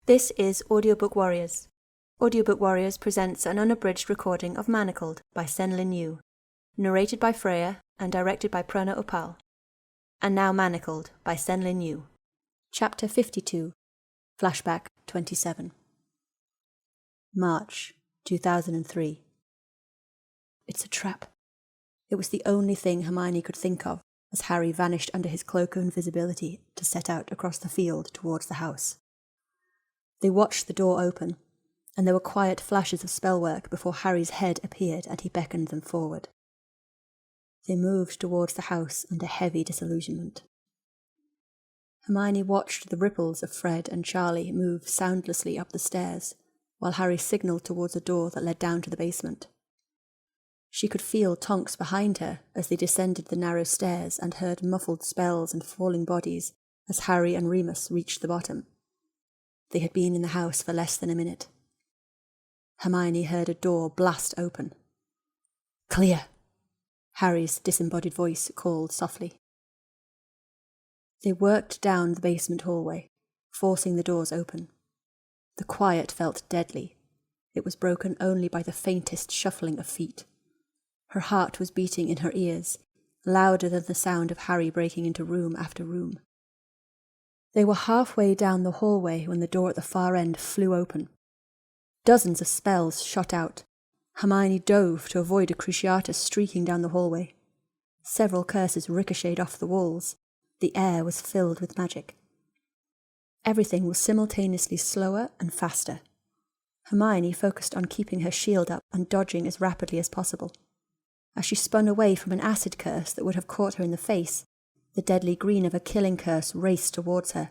This is Audiobook Warriors. Audiobook Warriors presents an unabridged recording of Manacled by Senlinyu, narrated by Freya and directed by Prana Opal. And now Manacled by Senlinyu. Chapter 52, Flashback 27. March 2003. It's a trap. It was the only thing Hermione could think of as Harry vanished under his cloak of invisibility to set out across the field towards the house. They watched the door open, and there were quiet flashes of spellwork before Harry's head appeared and he beckoned them forward. They moved towards the house under heavy disillusionment. Hermione watched the ripples of Fred and Charlie move soundlessly up the stairs, while Harry signalled towards a door that led down to the basement. She could feel Tonks behind her as they descended the narrow stairs and heard muffled spells and falling bodies as Harry and Remus reached the bottom. They had been in the house for less than a minute. Hermione heard a door blast open. "Clear!" Harry's disembodied voice called softly. They worked down the basement hallway, forcing the doors open. The quiet felt deadly. It was broken only by the faintest shuffling of feet. Her heart was beating in her ears, louder than the sound of Harry breaking into room after room. They were halfway down the hallway when the door at the far end flew open. Dozens of spells shot out. Hermione dove to avoid a Cruciatus streaking down the hallway. Several curses ricocheted off the walls. The air was filled with magic. Everything was simultaneously slower and faster. Hermione focused on keeping her shield up and dodging as rapidly as possible. As she spun away from an acid curse that would have caught her in the face, the deadly green of a killing curse raced towards her.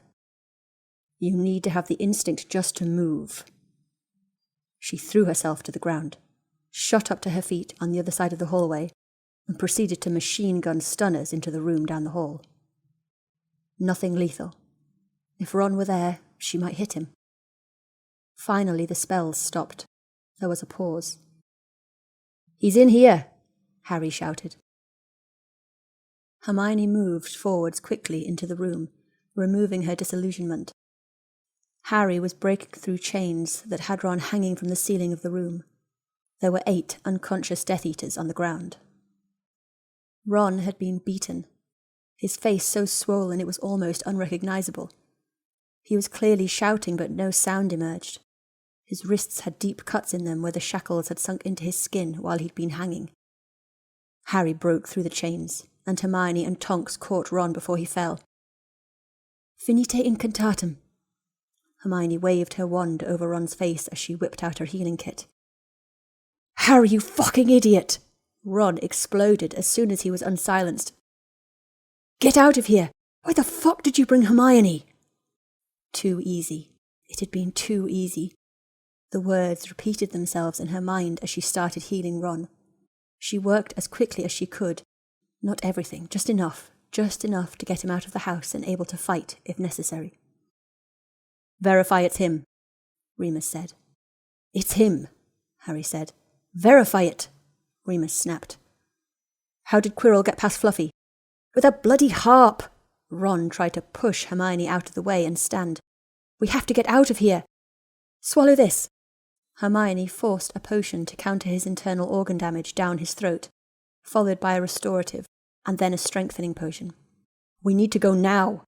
"You need to have the instinct just to move." She threw herself to the ground, shot up to her feet on the other side of the hallway, and proceeded to machine gun stunners into the room down the hall. Nothing lethal. If Ron were there, she might hit him. Finally the spells stopped. There was a pause. "He's in here!" Harry shouted. Hermione moved forwards quickly into the room, removing her disillusionment. Harry was breaking through chains that had Ron hanging from the ceiling of the room. There were 8 unconscious Death Eaters on the ground. Ron had been beaten, his face so swollen it was almost unrecognizable. He was clearly shouting, but no sound emerged. His wrists had deep cuts in them where the shackles had sunk into his skin while he'd been hanging. Harry broke through the chains, and Hermione and Tonks caught Ron before he fell. "Finite incantatem." Hermione waved her wand over Ron's face as she whipped out her healing kit. "Harry, you fucking idiot!" Ron exploded as soon as he was unsilenced. "Get out of here! Why the fuck did you bring Hermione?" Too easy. It had been too easy. The words repeated themselves in her mind as she started healing Ron. She worked as quickly as she could. Not everything, just enough to get him out of the house and able to fight if necessary. "Verify it's him," Remus said. "It's him," Harry said. "Verify it," Remus snapped. "How did Quirrell get past Fluffy?" "With a bloody harp!" Ron tried to push Hermione out of the way and stand. "We have to get out of here." "Swallow this." Hermione forced a potion to counter his internal organ damage down his throat, followed by a restorative, and then a strengthening potion. "We need to go now,"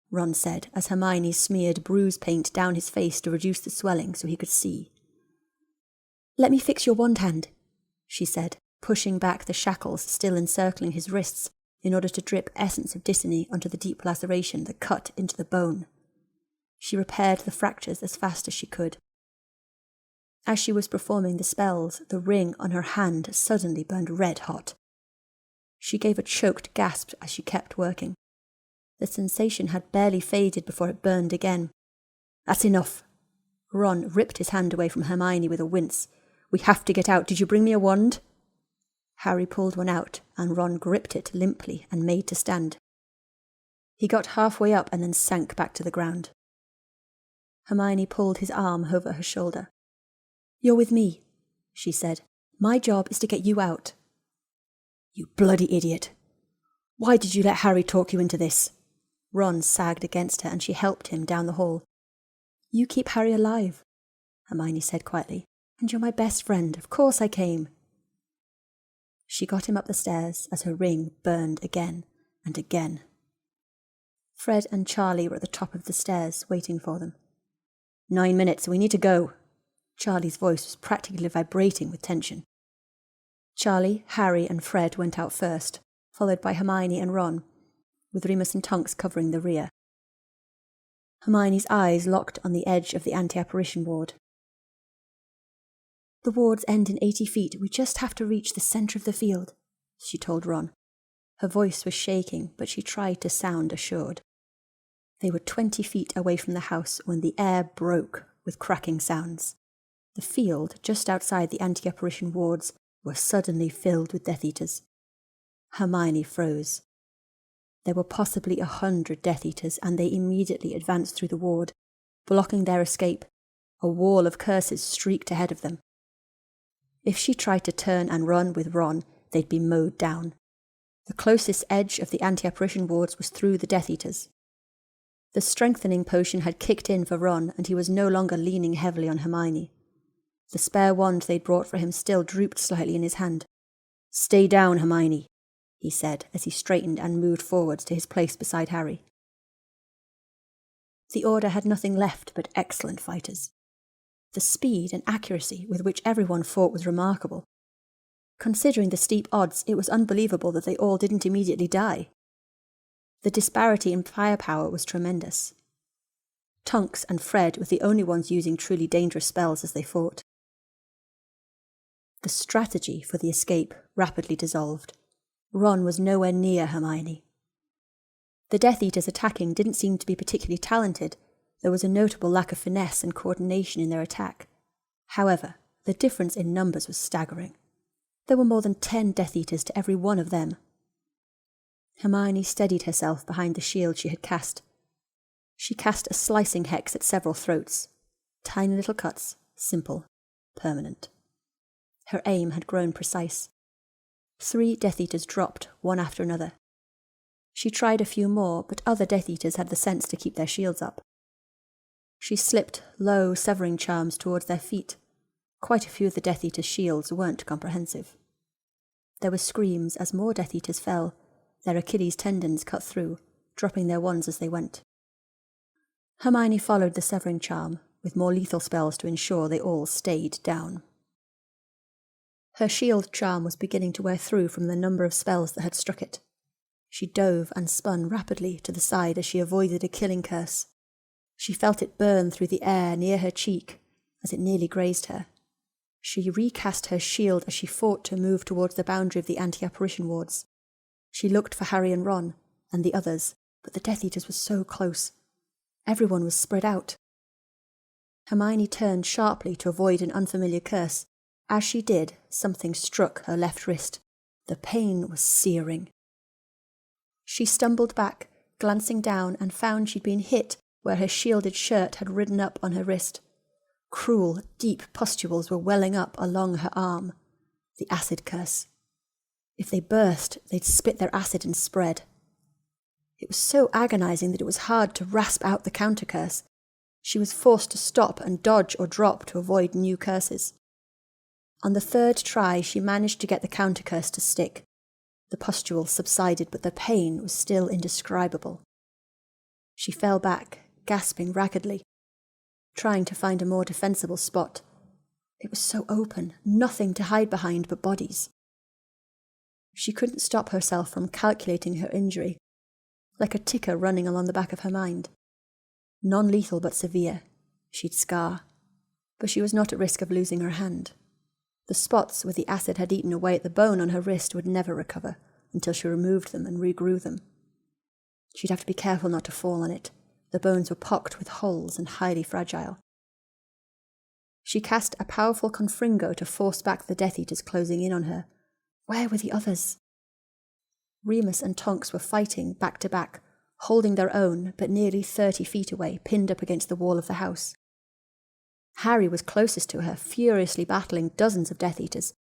Ron said as Hermione smeared bruise paint down his face to reduce the swelling so he could see. "Let me fix your wand hand," she said, pushing back the shackles still encircling his wrists in order to drip essence of Dissony onto the deep laceration that cut into the bone. She repaired the fractures as fast as she could. As she was performing the spells, the ring on her hand suddenly burned red hot. She gave a choked gasp as she kept working. The sensation had barely faded before it burned again. "That's enough." Ron ripped his hand away from Hermione with a wince. "We have to get out. Did you bring me a wand?" Harry pulled one out, and Ron gripped it limply and made to stand. He got halfway up and then sank back to the ground. Hermione pulled his arm over her shoulder. "You're with me," she said. "My job is to get you out." "You bloody idiot." Why did you let Harry talk you into this? Ron sagged against her and she helped him down the hall. You keep Harry alive, Hermione said quietly, and you're my best friend. Of course I came. She got him up the stairs as her ring burned again and again. Fred and Charlie were at the top of the stairs waiting for them. 9 minutes, we need to go. Charlie's voice was practically vibrating with tension. Charlie, Harry and Fred went out first, followed by Hermione and Ron, with Remus and Tonks covering the rear. Hermione's eyes locked on the edge of the anti-apparition ward. The wards end in 80 feet. We just have to reach the centre of the field, she told Ron. Her voice was shaking, but she tried to sound assured. They were 20 feet away from the house when the air broke with cracking sounds. The field, just outside the anti-apparition wards, was suddenly filled with Death Eaters. Hermione froze. There were possibly 100 Death Eaters, and they immediately advanced through the ward, blocking their escape. A wall of curses streaked ahead of them. If she tried to turn and run with Ron, they'd be mowed down. The closest edge of the anti-apparition wards was through the Death Eaters. The strengthening potion had kicked in for Ron, and he was no longer leaning heavily on Hermione. The spare wand they'd brought for him still drooped slightly in his hand. Stay down, Hermione, he said as he straightened and moved forwards to his place beside Harry. The Order had nothing left but excellent fighters. The speed and accuracy with which everyone fought was remarkable. Considering the steep odds, it was unbelievable that they all didn't immediately die. The disparity in firepower was tremendous. Tonks and Fred were the only ones using truly dangerous spells as they fought. The strategy for the escape rapidly dissolved. Ron was nowhere near Hermione. The Death Eaters attacking didn't seem to be particularly talented. There was a notable lack of finesse and coordination in their attack. However, the difference in numbers was staggering. There were more than 10 Death Eaters to every one of them. Hermione steadied herself behind the shield she had cast. She cast a slicing hex at several throats. Tiny little cuts, simple, permanent. Her aim had grown precise. 3 Death Eaters dropped, one after another. She tried a few more, but other Death Eaters had the sense to keep their shields up. She slipped low severing charms towards their feet. Quite a few of the Death Eaters' shields weren't comprehensive. There were screams as more Death Eaters fell, their Achilles tendons cut through, dropping their wands as they went. Hermione followed the severing charm, with more lethal spells to ensure they all stayed down. Her shield charm was beginning to wear through from the number of spells that had struck it. She dove and spun rapidly to the side as she avoided a killing curse. She felt it burn through the air near her cheek as it nearly grazed her. She recast her shield as she fought to move towards the boundary of the anti-apparition wards. She looked for Harry and Ron, and the others, but the Death Eaters were so close. Everyone was spread out. Hermione turned sharply to avoid an unfamiliar curse. As she did, something struck her left wrist. The pain was searing. She stumbled back, glancing down, and found she'd been hit where her shielded shirt had ridden up on her wrist. Cruel, deep pustules were welling up along her arm. The acid curse. If they burst, they'd spit their acid and spread. It was so agonizing that it was hard to rasp out the counter curse. She was forced to stop and dodge or drop to avoid new curses. On the 3rd try, she managed to get the counter curse to stick. The pustules subsided, but the pain was still indescribable. She fell back, gasping raggedly, trying to find a more defensible spot. It was so open, nothing to hide behind but bodies. She couldn't stop herself from calculating her injury, like a ticker running along the back of her mind. Non-lethal but severe. She'd scar. But she was not at risk of losing her hand. The spots where the acid had eaten away at the bone on her wrist would never recover until she removed them and regrew them. She'd have to be careful not to fall on it. The bones were pocked with holes and highly fragile. She cast a powerful confringo to force back the Death Eaters closing in on her. Where were the others? Remus and Tonks were fighting back to back, holding their own, but nearly 30 feet away, pinned up against the wall of the house. Harry was closest to her, furiously battling dozens of Death Eaters.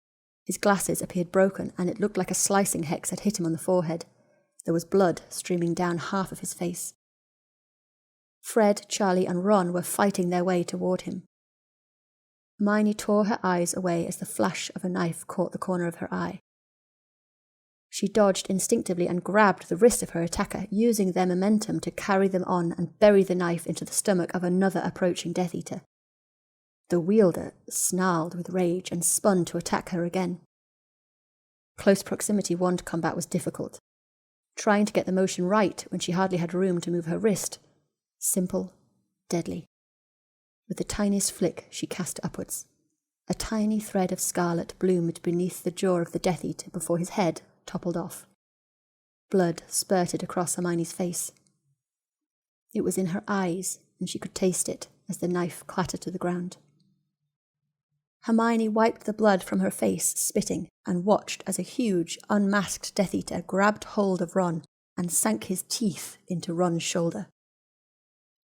His glasses appeared broken, and it looked like a slicing hex had hit him on the forehead. There was blood streaming down half of his face. Fred, Charlie, and Ron were fighting their way toward him. Hermione tore her eyes away as the flash of a knife caught the corner of her eye. She dodged instinctively and grabbed the wrist of her attacker, using their momentum to carry them on and bury the knife into the stomach of another approaching Death Eater. The wielder snarled with rage and spun to attack her again. Close proximity wand combat was difficult. Trying to get the motion right when she hardly had room to move her wrist. Simple, deadly. With the tiniest flick, she cast upwards. A tiny thread of scarlet bloomed beneath the jaw of the Death Eater before his head toppled off. Blood spurted across Hermione's face. It was in her eyes, and she could taste it as the knife clattered to the ground. Hermione wiped the blood from her face, spitting, and watched as a huge, unmasked Death Eater grabbed hold of Ron and sank his teeth into Ron's shoulder.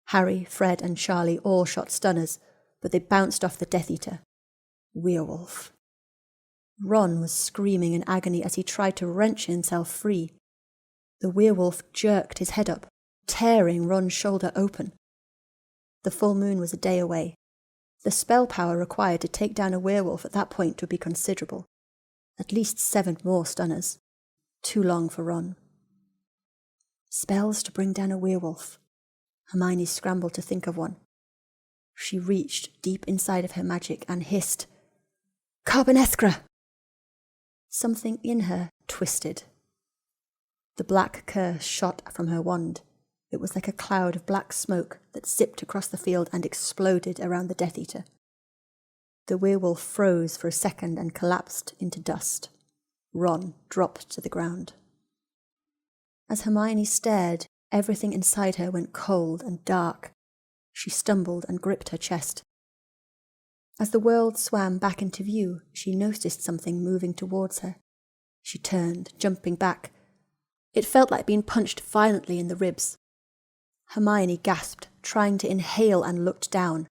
Harry, Fred, and Charlie all shot stunners, but they bounced off the Death Eater. Werewolf. Ron was screaming in agony as he tried to wrench himself free. The werewolf jerked his head up, tearing Ron's shoulder open. The full moon was a day away. The spell power required to take down a werewolf at that point would be considerable. At least 7 more stunners. Too long for Ron. Spells to bring down a werewolf. Hermione scrambled to think of one. She reached deep inside of her magic and hissed, "Carbonescra!" Something in her twisted. The black curse shot from her wand. It was like a cloud of black smoke that zipped across the field and exploded around the Death Eater. The werewolf froze for a second and collapsed into dust. Ron dropped to the ground. As Hermione stared, everything inside her went cold and dark. She stumbled and gripped her chest. As the world swam back into view, she noticed something moving towards her. She turned, jumping back. It felt like being punched violently in the ribs. Hermione gasped, trying to inhale, and looked down.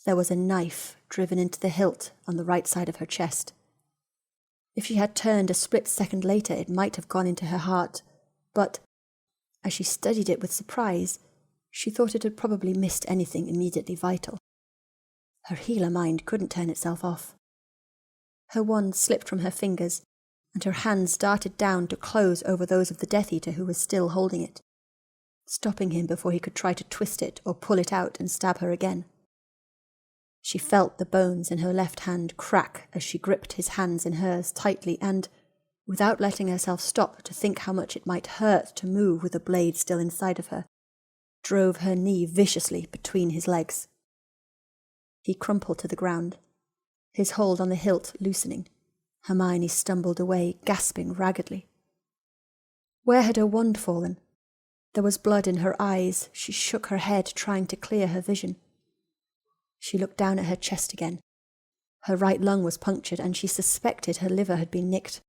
There was a knife driven into the hilt on the right side of her chest. If she had turned a split second later, it might have gone into her heart, but as she studied it with surprise, she thought it had probably missed anything immediately vital. Her healer mind couldn't turn itself off. Her wand slipped from her fingers, and her hands darted down to close over those of the Death Eater who was still holding it, stopping him before he could try to twist it or pull it out and stab her again. She felt the bones in her left hand crack as she gripped his hands in hers tightly and, without letting herself stop to think how much it might hurt to move with a blade still inside of her, drove her knee viciously between his legs. He crumpled to the ground, his hold on the hilt loosening. Hermione stumbled away, gasping raggedly. Where had her wand fallen? There was blood in her eyes. She shook her head, trying to clear her vision. She looked down at her chest again. Her right lung was punctured, and she suspected her liver had been nicked.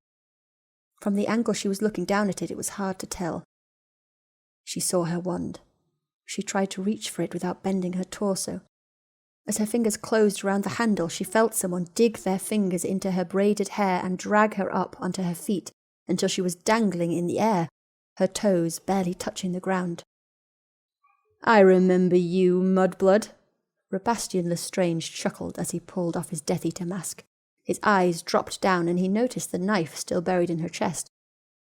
From the angle she was looking down at it, it was hard to tell. She saw her wand. She tried to reach for it without bending her torso. As her fingers closed around the handle, she felt someone dig their fingers into her braided hair and drag her up onto her feet until she was dangling in the air, her toes barely touching the ground. "I remember you, Mudblood." Repastien Lestrange chuckled as he pulled off his Death Eater mask. His eyes dropped down and he noticed the knife still buried in her chest.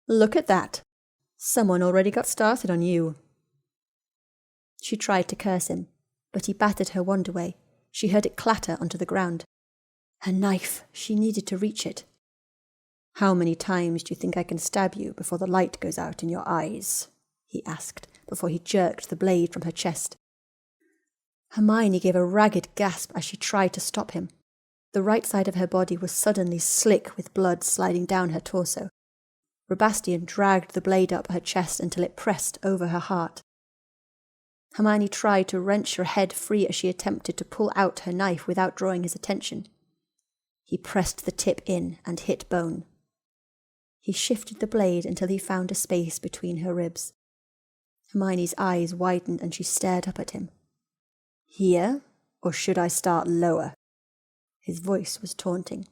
"Look at that! Someone already got started on you." She tried to curse him, but he battered her wand away. She heard it clatter onto the ground. Her knife! She needed to reach it. "How many times do you think I can stab you before the light goes out in your eyes?" he asked, before he jerked the blade from her chest. Hermione gave a ragged gasp as she tried to stop him. The right side of her body was suddenly slick with blood sliding down her torso. Repastien dragged the blade up her chest until it pressed over her heart. Hermione tried to wrench her head free as she attempted to pull out her knife without drawing his attention. He pressed the tip in and hit bone. He shifted the blade until he found a space between her ribs. Hermione's eyes widened and she stared up at him. "Here, or should I start lower?" His voice was taunting.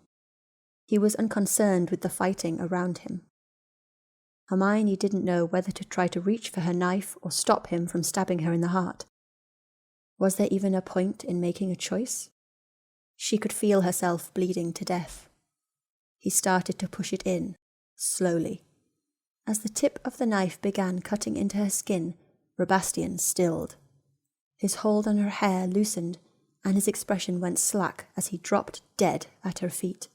He was unconcerned with the fighting around him. Hermione didn't know whether to try to reach for her knife or stop him from stabbing her in the heart. Was there even a point in making a choice? She could feel herself bleeding to death. He started to push it in, slowly. As the tip of the knife began cutting into her skin, Sebastian stilled. His hold on her hair loosened, and his expression went slack as he dropped dead at her feet.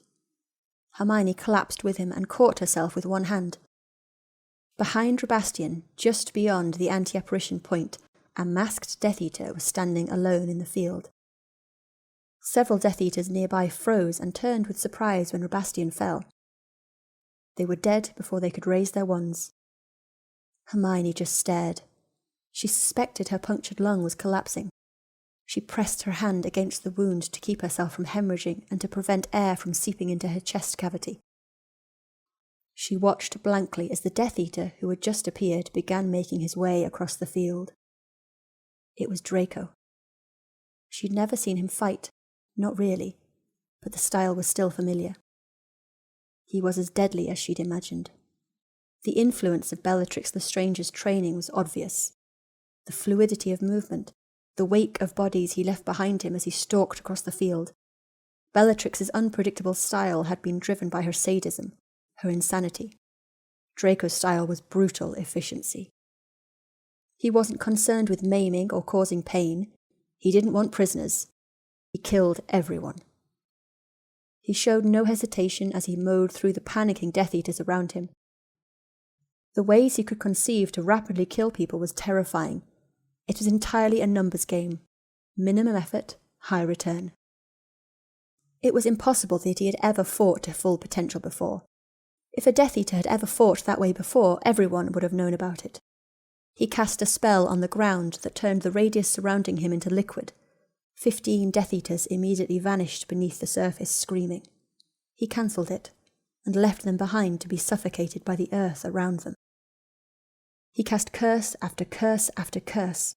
Hermione collapsed with him and caught herself with one hand. Behind Sebastian, just beyond the anti-apparition point, a masked Death Eater was standing alone in the field. Several Death Eaters nearby froze and turned with surprise when Sebastian fell. They were dead before they could raise their wands. Hermione just stared. She suspected her punctured lung was collapsing. She pressed her hand against the wound to keep herself from hemorrhaging and to prevent air from seeping into her chest cavity. She watched blankly as the Death Eater who had just appeared began making his way across the field. It was Draco. She'd never seen him fight, not really, but the style was still familiar. He was as deadly as she'd imagined. The influence of Bellatrix Lestrange's training was obvious. The fluidity of movement, the wake of bodies he left behind him as he stalked across the field. Bellatrix's unpredictable style had been driven by her sadism, her insanity. Draco's style was brutal efficiency. He wasn't concerned with maiming or causing pain. He didn't want prisoners. He killed everyone. He showed no hesitation as he mowed through the panicking Death Eaters around him. The ways he could conceive to rapidly kill people was terrifying. It was entirely a numbers game. Minimum effort, high return. It was impossible that he had ever fought to full potential before. If a Death Eater had ever fought that way before, everyone would have known about it. He cast a spell on the ground that turned the radius surrounding him into liquid. 15 Death Eaters immediately vanished beneath the surface, screaming. He cancelled it, and left them behind to be suffocated by the earth around them. He cast curse after curse after curse,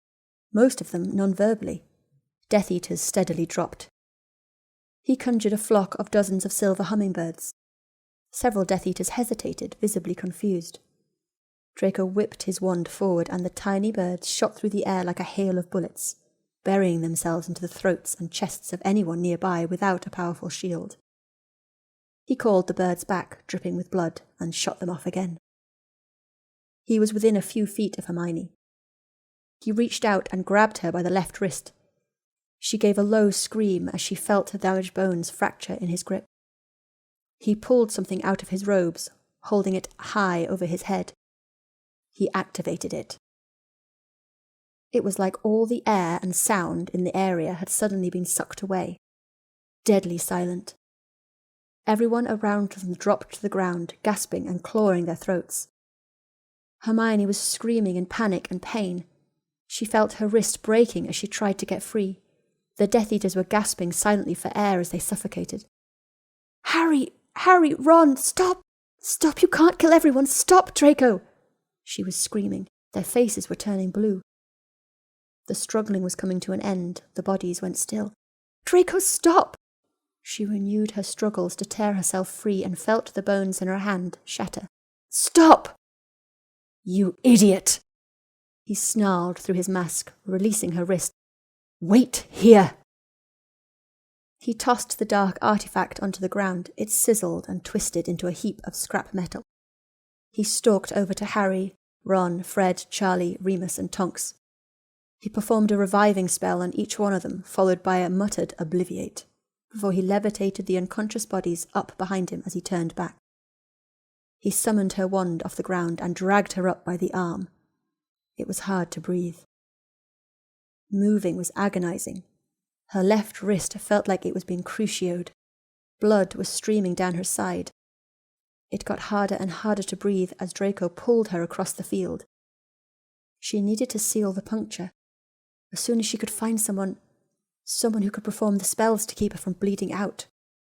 most of them non-verbally. Death Eaters steadily dropped. He conjured a flock of dozens of silver hummingbirds. Several Death Eaters hesitated, visibly confused. Draco whipped his wand forward, and the tiny birds shot through the air like a hail of bullets, burying themselves into the throats and chests of anyone nearby without a powerful shield. He called the birds back, dripping with blood, and shot them off again. He was within a few feet of Hermione. He reached out and grabbed her by the left wrist. She gave a low scream as she felt her damaged bones fracture in his grip. He pulled something out of his robes, holding it high over his head. He activated it. It was like all the air and sound in the area had suddenly been sucked away. Deadly silent. Everyone around them dropped to the ground, gasping and clawing their throats. Hermione was screaming in panic and pain. She felt her wrist breaking as she tried to get free. The Death Eaters were gasping silently for air as they suffocated. Harry, Ron, stop! Stop, you can't kill everyone! Stop, Draco! She was screaming. Their faces were turning blue. The struggling was coming to an end. The bodies went still. Draco, stop! She renewed her struggles to tear herself free and felt the bones in her hand shatter. Stop! You idiot! He snarled through his mask, releasing her wrist. Wait here! He tossed the dark artifact onto the ground. It sizzled and twisted into a heap of scrap metal. He stalked over to Harry, Ron, Fred, Charlie, Remus, and Tonks. He performed a reviving spell on each one of them, followed by a muttered obliviate, before he levitated the unconscious bodies up behind him as he turned back. He summoned her wand off the ground and dragged her up by the arm. It was hard to breathe. Moving was agonizing. Her left wrist felt like it was being crucioed. Blood was streaming down her side. It got harder and harder to breathe as Draco pulled her across the field. She needed to seal the puncture. As soon as she could find someone who could perform the spells to keep her from bleeding out,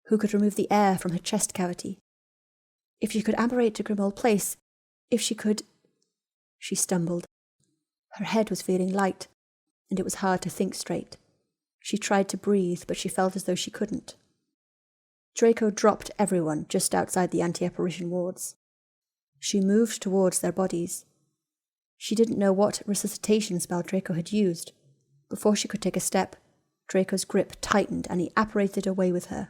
who could remove the air from her chest cavity. If she could apparate to Grimmauld Place, if she could... She stumbled. Her head was feeling light, and it was hard to think straight. She tried to breathe, but she felt as though she couldn't. Draco dropped everyone just outside the anti-apparition wards. She moved towards their bodies. She didn't know what resuscitation spell Draco had used. Before she could take a step, Draco's grip tightened and he apparated away with her.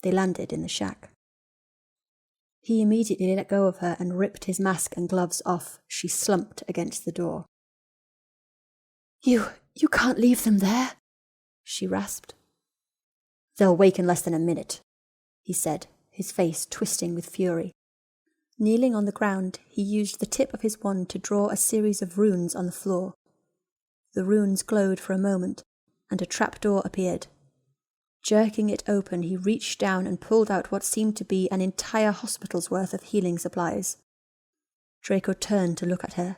They landed in the shack. He immediately let go of her and ripped his mask and gloves off. She slumped against the door. You can't leave them there, she rasped. They'll wake in less than a minute, he said, his face twisting with fury. Kneeling on the ground, he used the tip of his wand to draw a series of runes on the floor. The runes glowed for a moment, and a trapdoor appeared. Jerking it open, he reached down and pulled out what seemed to be an entire hospital's worth of healing supplies. Draco turned to look at her.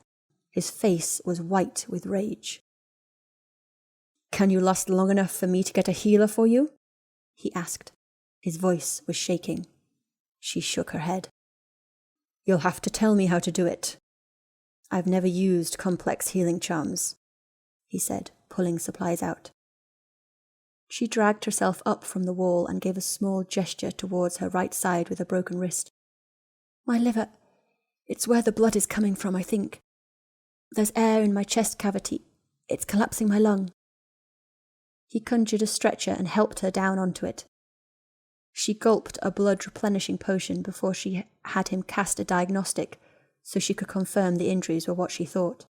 His face was white with rage. Can you last long enough for me to get a healer for you? He asked. His voice was shaking. She shook her head. You'll have to tell me how to do it. I've never used complex healing charms, he said, pulling supplies out. She dragged herself up from the wall and gave a small gesture towards her right side with a broken wrist. My liver. It's where the blood is coming from, I think. There's air in my chest cavity. It's collapsing my lung. He conjured a stretcher and helped her down onto it. She gulped a blood-replenishing potion before she had him cast a diagnostic so she could confirm the injuries were what she thought.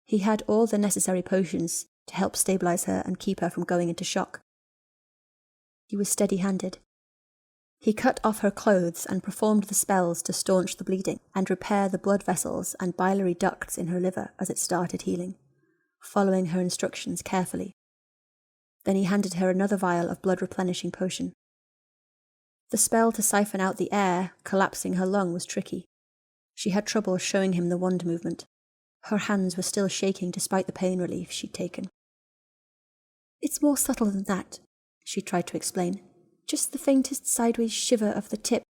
He had all the necessary potions to help stabilize her and keep her from going into shock. He was steady-handed. He cut off her clothes and performed the spells to staunch the bleeding and repair the blood vessels and biliary ducts in her liver as it started healing, following her instructions carefully. Then he handed her another vial of blood-replenishing potion. The spell to siphon out the air collapsing her lung was tricky. She had trouble showing him the wand movement. Her hands were still shaking despite the pain relief she'd taken. It's more subtle than that, she tried to explain. Just the faintest sideways shiver of the tip,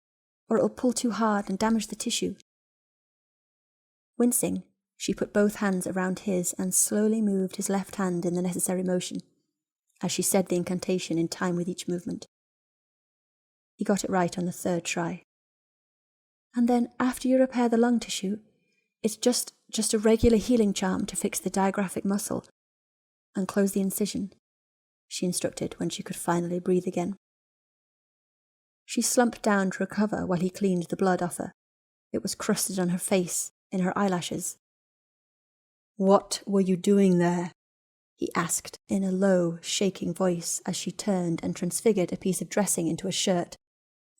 or it'll pull too hard and damage the tissue. Wincing, she put both hands around his and slowly moved his left hand in the necessary motion, as she said the incantation in time with each movement. He got it right on the third try. And then, after you repair the lung tissue, it's just a regular healing charm to fix the diaphragmatic muscle and close the incision, she instructed when she could finally breathe again. She slumped down to recover while he cleaned the blood off her. It was crusted on her face, in her eyelashes. What were you doing there? He asked in a low, shaking voice as she turned and transfigured a piece of dressing into a shirt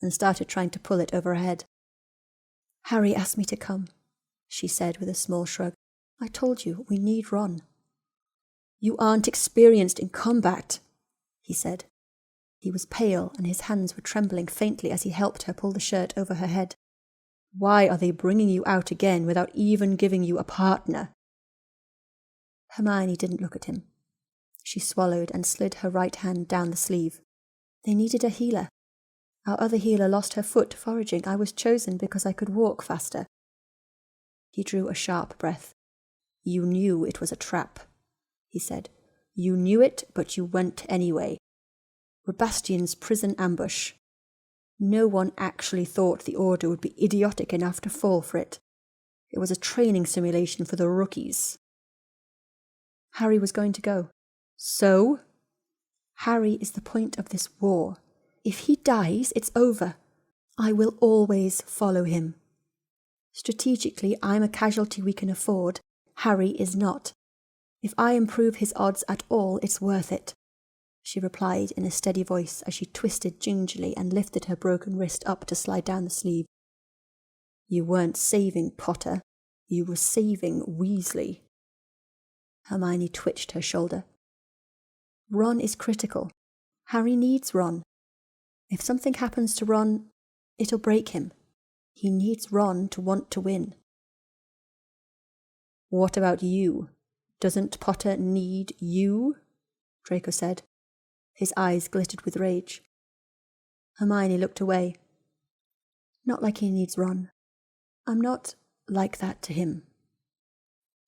and started trying to pull it over her head. Harry asked me to come, she said with a small shrug. I told you, we need Ron. You aren't experienced in combat, he said. He was pale and his hands were trembling faintly as he helped her pull the shirt over her head. Why are they bringing you out again without even giving you a partner? Hermione didn't look at him. She swallowed and slid her right hand down the sleeve. They needed a healer. Our other healer lost her foot foraging. I was chosen because I could walk faster. He drew a sharp breath. You knew it was a trap, he said. You knew it, but you went anyway. Rebastian's prison ambush. No one actually thought the Order would be idiotic enough to fall for it. It was a training simulation for the rookies. Harry was going to go. So? Harry is the point of this war. If he dies, it's over. I will always follow him. Strategically, I'm a casualty we can afford. Harry is not. If I improve his odds at all, it's worth it, she replied in a steady voice as she twisted gingerly and lifted her broken wrist up to slide down the sleeve. You weren't saving Potter. You were saving Weasley. Hermione twitched her shoulder. Ron is critical. Harry needs Ron. If something happens to Ron, it'll break him. He needs Ron to want to win. What about you? Doesn't Potter need you? Draco said. His eyes glittered with rage. Hermione looked away. Not like he needs Ron. I'm not like that to him.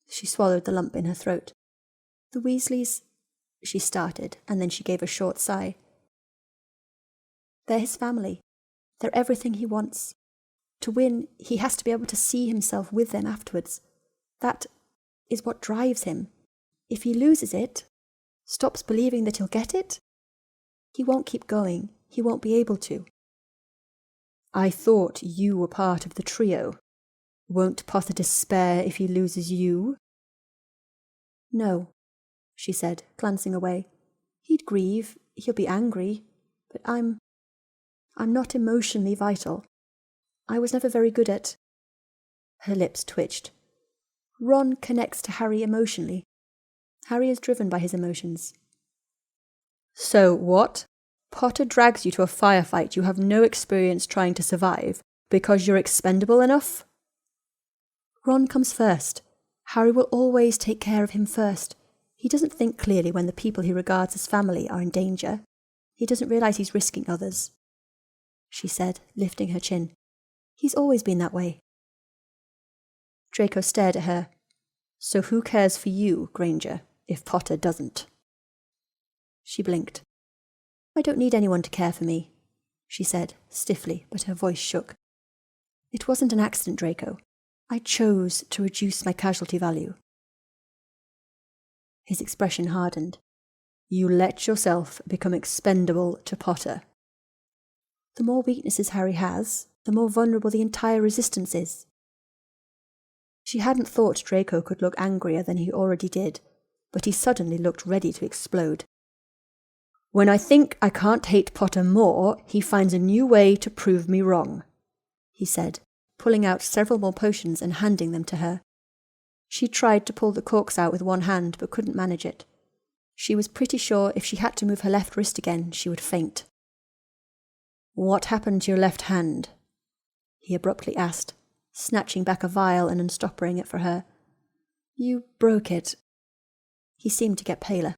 She swallowed the lump in her throat. The Weasleys, she started, and then she gave a short sigh. They're his family. They're everything he wants. To win, he has to be able to see himself with them afterwards. That is what drives him. If he loses it, stops believing that he'll get it, he won't keep going. He won't be able to. I thought you were part of the trio. Won't Potter despair if he loses you? No, she said, glancing away. He'd grieve, he'll be angry, but I'm not emotionally vital. I was never very good at... Her lips twitched. Ron connects to Harry emotionally. Harry is driven by his emotions. So what? Potter drags you to a firefight you have no experience trying to survive because you're expendable enough? Ron comes first. Harry will always take care of him first. He doesn't think clearly when the people he regards as family are in danger. He doesn't realise he's risking others. She said, lifting her chin. He's always been that way. Draco stared at her. So who cares for you, Granger, if Potter doesn't? She blinked. I don't need anyone to care for me, she said, stiffly, but her voice shook. It wasn't an accident, Draco. I chose to reduce my casualty value. His expression hardened. You let yourself become expendable to Potter. The more weaknesses Harry has, the more vulnerable the entire resistance is. She hadn't thought Draco could look angrier than he already did, but he suddenly looked ready to explode. When I think I can't hate Potter more, he finds a new way to prove me wrong, he said, pulling out several more potions and handing them to her. She tried to pull the corks out with one hand, but couldn't manage it. She was pretty sure if she had to move her left wrist again, she would faint. What happened to your left hand? He abruptly asked, snatching back a vial and unstoppering it for her. You broke it. He seemed to get paler.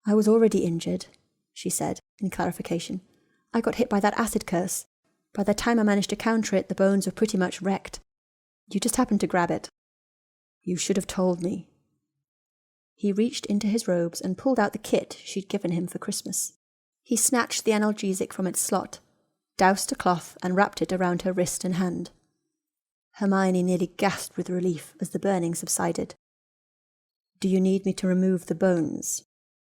I was already injured, she said, in clarification. I got hit by that acid curse. By the time I managed to counter it, the bones were pretty much wrecked. You just happened to grab it. You should have told me. He reached into his robes and pulled out the kit she'd given him for Christmas. He snatched the analgesic from its slot, doused a cloth and wrapped it around her wrist and hand. Hermione nearly gasped with relief as the burning subsided. Do you need me to remove the bones?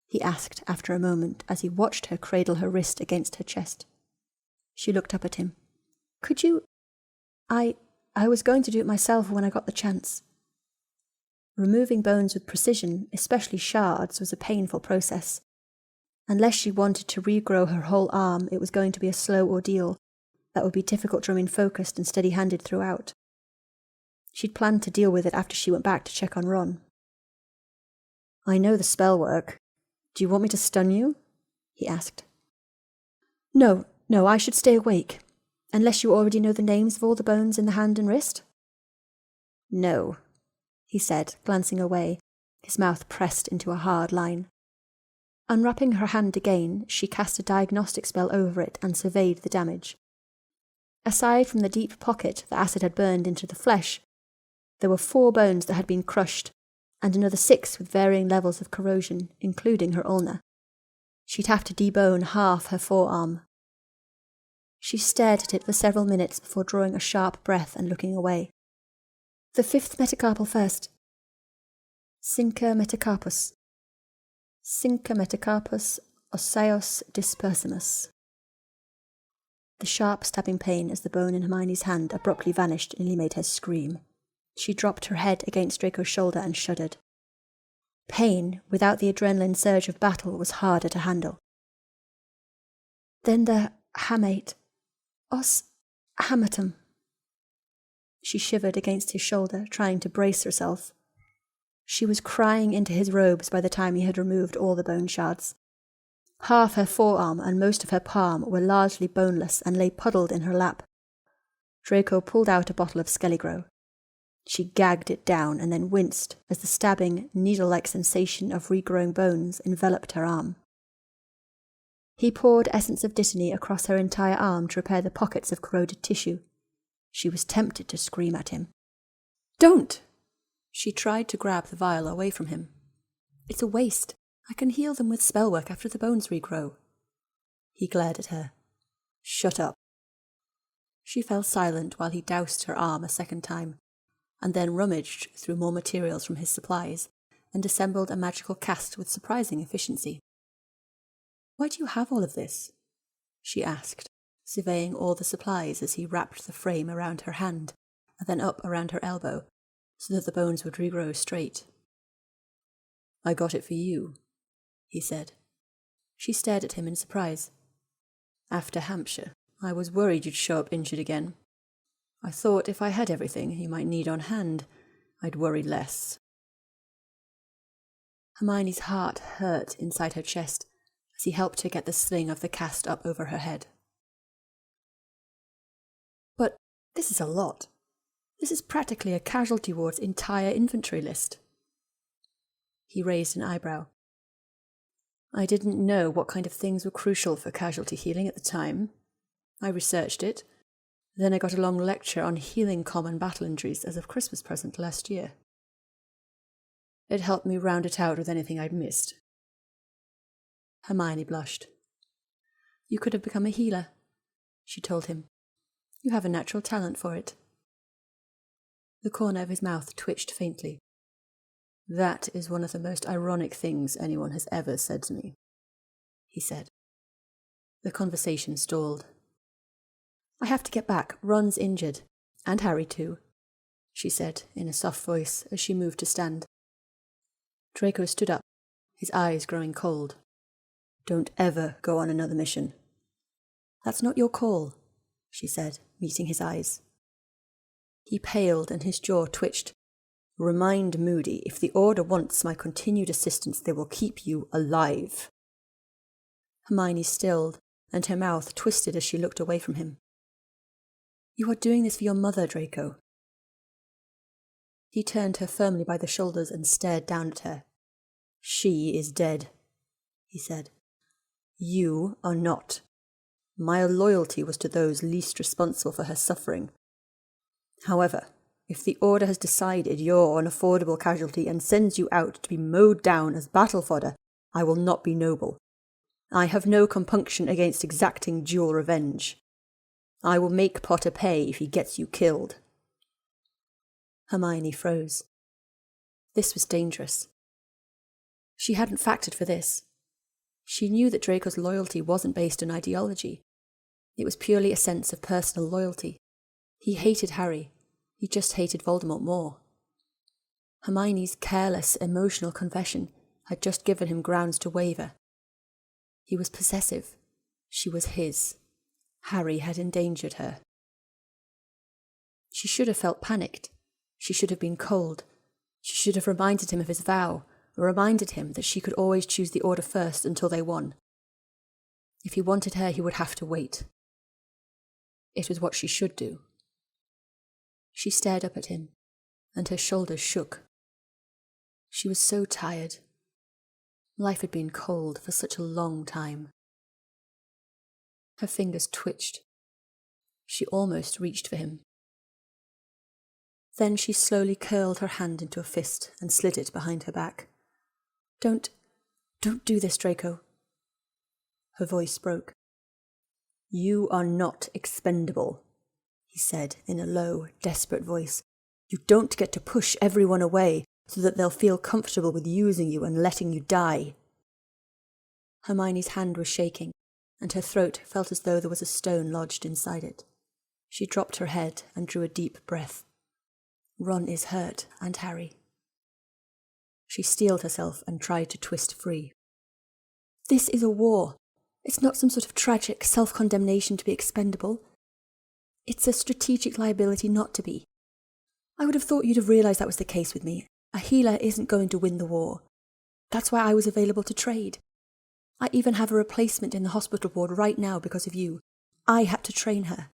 He asked after a moment as he watched her cradle her wrist against her chest. She looked up at him. Could you... I was going to do it myself when I got the chance. Removing bones with precision, especially shards, was a painful process. Unless she wanted to regrow her whole arm, it was going to be a slow ordeal that would be difficult to remain focused and steady-handed throughout. She'd planned to deal with it after she went back to check on Ron. I know the spell work. Do you want me to stun you? He asked. No, I should stay awake. Unless you already know the names of all the bones in the hand and wrist? No, he said, glancing away, his mouth pressed into a hard line. Unwrapping her hand again, she cast a diagnostic spell over it and surveyed the damage. Aside from the deep pocket the acid had burned into the flesh, there were 4 bones that had been crushed, and another 6 with varying levels of corrosion, including her ulna. She'd have to debone half her forearm. She stared at it for several minutes before drawing a sharp breath and looking away. The 5th metacarpal first. Cinque metacarpus. Cinque metacarpus osseos dispersimus. The sharp stabbing pain as the bone in Hermione's hand abruptly vanished nearly made her scream. She dropped her head against Draco's shoulder and shuddered. Pain, without the adrenaline surge of battle, was harder to handle. Then the hamate. Os hamatum. She shivered against his shoulder, trying to brace herself. She was crying into his robes by the time he had removed all the bone shards. Half her forearm and most of her palm were largely boneless and lay puddled in her lap. Draco pulled out a bottle of Skelligro. She gagged it down and then winced as the stabbing, needle-like sensation of regrowing bones enveloped her arm. He poured essence of dittany across her entire arm to repair the pockets of corroded tissue. She was tempted to scream at him. Don't! She tried to grab the vial away from him. It's a waste. I can heal them with spellwork after the bones regrow. He glared at her. Shut up. She fell silent while he doused her arm a second time, and then rummaged through more materials from his supplies and assembled a magical cast with surprising efficiency. "Why do you have all of this?" she asked, surveying all the supplies as he wrapped the frame around her hand and then up around her elbow so that the bones would regrow straight. "I got it for you," he said. She stared at him in surprise. "After Hampshire, I was worried you'd show up injured again. I thought if I had everything you might need on hand, I'd worry less." Hermione's heart hurt inside her chest as he helped her get the sling of the cast up over her head. "But this is a lot. This is practically a casualty ward's entire inventory list." He raised an eyebrow. "I didn't know what kind of things were crucial for casualty healing at the time. I researched it. Then I got a long lecture on healing common battle injuries as a Christmas present last year. It helped me round it out with anything I'd missed." Hermione blushed. "You could have become a healer," she told him. "You have a natural talent for it." The corner of his mouth twitched faintly. "That is one of the most ironic things anyone has ever said to me," he said. The conversation stalled. "I have to get back. Ron's injured. And Harry too," she said in a soft voice as she moved to stand. Draco stood up, his eyes growing cold. "Don't ever go on another mission." "That's not your call," she said, meeting his eyes. He paled and his jaw twitched. "Remind Moody, if the Order wants my continued assistance, they will keep you alive." Hermione stilled, and her mouth twisted as she looked away from him. "You are doing this for your mother, Draco." He turned her firmly by the shoulders and stared down at her. "She is dead," he said. "You are not. My loyalty was to those least responsible for her suffering. However, if the Order has decided you're an affordable casualty and sends you out to be mowed down as battle fodder, I will not be noble. I have no compunction against exacting dual revenge. I will make Potter pay if he gets you killed." Hermione froze. This was dangerous. She hadn't factored for this. She knew that Draco's loyalty wasn't based on ideology. It was purely a sense of personal loyalty. He hated Harry. He just hated Voldemort more. Hermione's careless, emotional confession had just given him grounds to waver. He was possessive. She was his. Harry had endangered her. She should have felt panicked. She should have been cold. She should have reminded him of his vow, or reminded him that she could always choose the Order first until they won. If he wanted her, he would have to wait. It was what she should do. She stared up at him, and her shoulders shook. She was so tired. Life had been cold for such a long time. Her fingers twitched. She almost reached for him. Then she slowly curled her hand into a fist and slid it behind her back. Don't do this, Draco." Her voice broke. "You are not expendable," he said in a low, desperate voice. "You don't get to push everyone away so that they'll feel comfortable with using you and letting you die." Hermione's hand was shaking, and her throat felt as though there was a stone lodged inside it. She dropped her head and drew a deep breath. Ron is hurt, and Harry. She steeled herself and tried to twist free. "This is a war. It's not some sort of tragic self-condemnation to be expendable. It's a strategic liability not to be. I would have thought you'd have realised that was the case with me. A healer isn't going to win the war. That's why I was available to trade. I even have a replacement in the hospital ward right now because of you. I had to train her."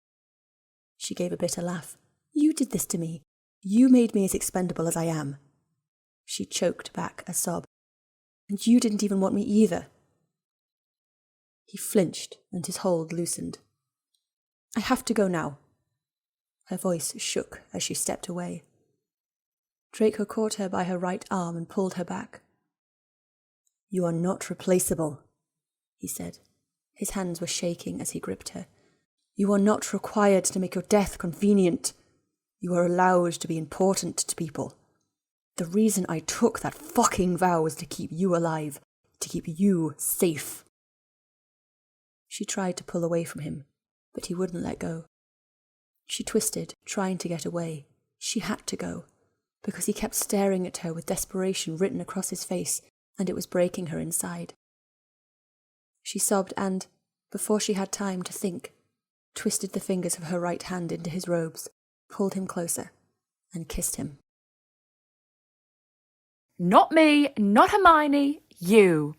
She gave a bitter laugh. "You did this to me. You made me as expendable as I am." She choked back a sob. "And you didn't even want me either." He flinched and his hold loosened. "I have to go now." Her voice shook as she stepped away. Draco caught her by her right arm and pulled her back. "You are not replaceable," he said. His hands were shaking as he gripped her. You are not required to make your death convenient. You are allowed to be important to people. The reason I took that fucking vow was to keep you alive, to keep you safe." She tried to pull away from him, but he wouldn't let go. She twisted, trying to get away. She had to go, because he kept staring at her with desperation written across his face, and it was breaking her inside. She sobbed and, before she had time to think, twisted the fingers of her right hand into his robes, pulled him closer, and kissed him. Not me, not Hermione, you.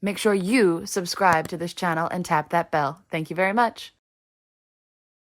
Make sure you subscribe to this channel and tap that bell. Thank you very much.